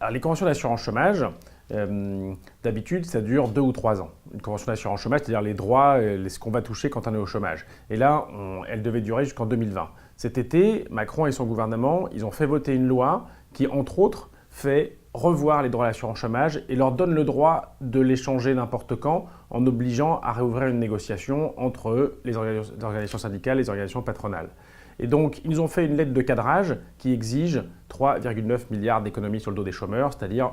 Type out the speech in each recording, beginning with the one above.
Alors, les conventions d'assurance chômage, d'habitude, ça dure 2 ou 3 ans. Une convention d'assurance chômage, c'est-à-dire les droits, ce qu'on va toucher quand on est au chômage. Et là, elle devait durer jusqu'en 2020. Cet été, Macron et son gouvernement, ils ont fait voter une loi qui, entre autres, fait revoir les droits à l'assurance chômage et leur donne le droit de les changer n'importe quand en obligeant à réouvrir une négociation entre les organisations syndicales et les organisations patronales. Et donc, ils nous ont fait une lettre de cadrage qui exige 3,9 milliards d'économies sur le dos des chômeurs, c'est-à-dire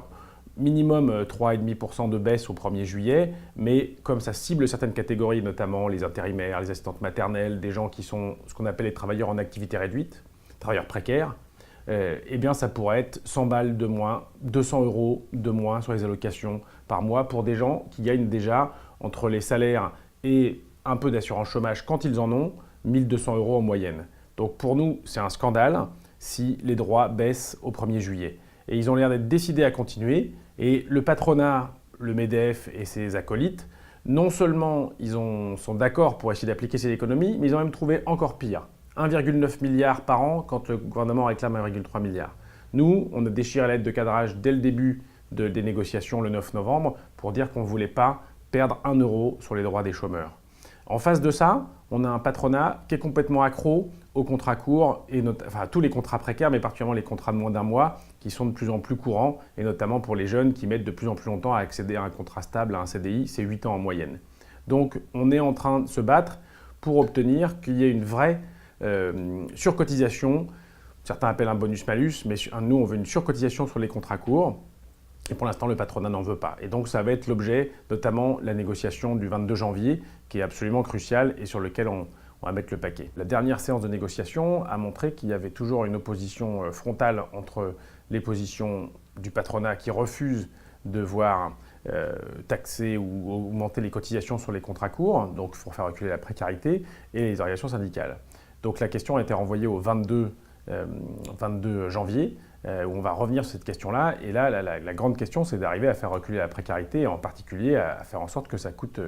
minimum 3,5% de baisse au 1er juillet, mais comme ça cible certaines catégories, notamment les intérimaires, les assistantes maternelles, des gens qui sont ce qu'on appelle les travailleurs en activité réduite, travailleurs précaires, eh bien ça pourrait être 100 balles de moins, 200 € de moins sur les allocations par mois pour des gens qui gagnent déjà entre les salaires et un peu d'assurance chômage quand ils en ont, 1 200 € en moyenne. Donc pour nous, c'est un scandale si les droits baissent au 1er juillet. Et ils ont l'air d'être décidés à continuer. Et le patronat, le MEDEF et ses acolytes, non seulement sont d'accord pour essayer d'appliquer ces économies, mais ils ont même trouvé encore pire. 1,9 milliard par an quand le gouvernement réclame 1,3 milliard. Nous, on a déchiré la lettre de cadrage dès le début des négociations le 9 novembre pour dire qu'on ne voulait pas perdre 1 € sur les droits des chômeurs. En face de ça, on a un patronat qui est complètement accro aux contrats courts, enfin tous les contrats précaires, mais particulièrement les contrats de moins d'un mois, qui sont de plus en plus courants, et notamment pour les jeunes qui mettent de plus en plus longtemps à accéder à un contrat stable, à un CDI, c'est 8 ans en moyenne. Donc on est en train de se battre pour obtenir qu'il y ait une vraie surcotisation. Certains appellent un bonus-malus, mais nous on veut une surcotisation sur les contrats courts. Et pour l'instant, le patronat n'en veut pas. Et donc, ça va être l'objet, notamment la négociation du 22 janvier, qui est absolument cruciale et sur lequel on va mettre le paquet. La dernière séance de négociation a montré qu'il y avait toujours une opposition frontale entre les positions du patronat qui refuse de voir taxer ou augmenter les cotisations sur les contrats courts, donc pour faire reculer la précarité, et les organisations syndicales. Donc la question a été renvoyée au 22 janvier, où on va revenir sur cette question-là. Et là, la grande question, c'est d'arriver à faire reculer la précarité, et en particulier à faire en sorte que ça coûte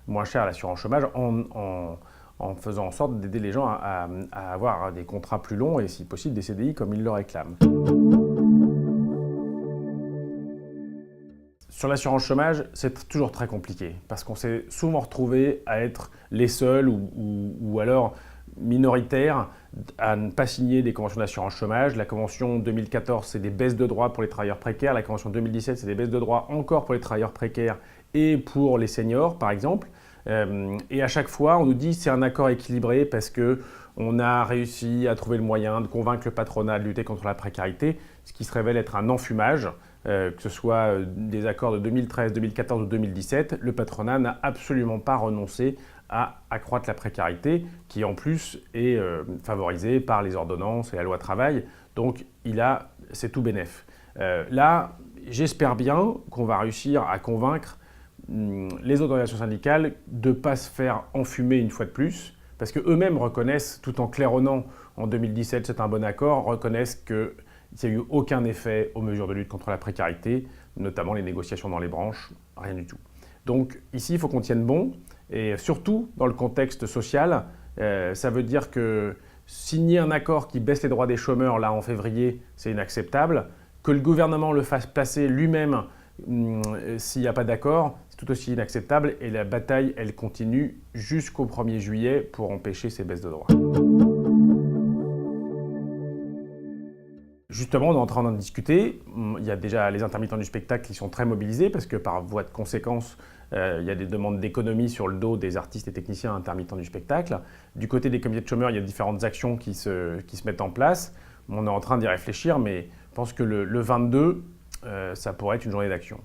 moins cher à l'assurance chômage en faisant en sorte d'aider les gens à avoir des contrats plus longs et si possible des CDI comme ils le réclament. Sur l'assurance chômage, c'est toujours très compliqué parce qu'on s'est souvent retrouvé à être les seuls ou alors minoritaires à ne pas signer des conventions d'assurance chômage. La convention 2014, c'est des baisses de droits pour les travailleurs précaires. La convention 2017, c'est des baisses de droits encore pour les travailleurs précaires et pour les seniors, par exemple. Et à chaque fois, on nous dit que c'est un accord équilibré parce qu'on a réussi à trouver le moyen de convaincre le patronat de lutter contre la précarité, ce qui se révèle être un enfumage. Que ce soit des accords de 2013, 2014 ou 2017, le patronat n'a absolument pas renoncé à accroître la précarité, qui en plus est favorisée par les ordonnances et la loi travail. Donc c'est tout bénef. Là, j'espère bien qu'on va réussir à convaincre les autres organisations syndicales de ne pas se faire enfumer une fois de plus, parce qu'eux-mêmes reconnaissent, tout en claironnant en 2017 c'est un bon accord, reconnaissent qu'il n'y a eu aucun effet aux mesures de lutte contre la précarité, notamment les négociations dans les branches, rien du tout. Donc ici, il faut qu'on tienne bon, et surtout dans le contexte social, ça veut dire que signer un accord qui baisse les droits des chômeurs là en février, c'est inacceptable. Que le gouvernement le fasse passer lui-même s'il n'y a pas d'accord, c'est tout aussi inacceptable. Et la bataille, elle continue jusqu'au 1er juillet pour empêcher ces baisses de droits. Justement, on est en train d'en discuter. Il y a déjà les intermittents du spectacle qui sont très mobilisés parce que par voie de conséquence, il y a des demandes d'économie sur le dos des artistes et techniciens intermittents du spectacle. Du côté des comités de chômeurs, il y a différentes actions qui se mettent en place. On est en train d'y réfléchir, mais je pense que le 22, ça pourrait être une journée d'action.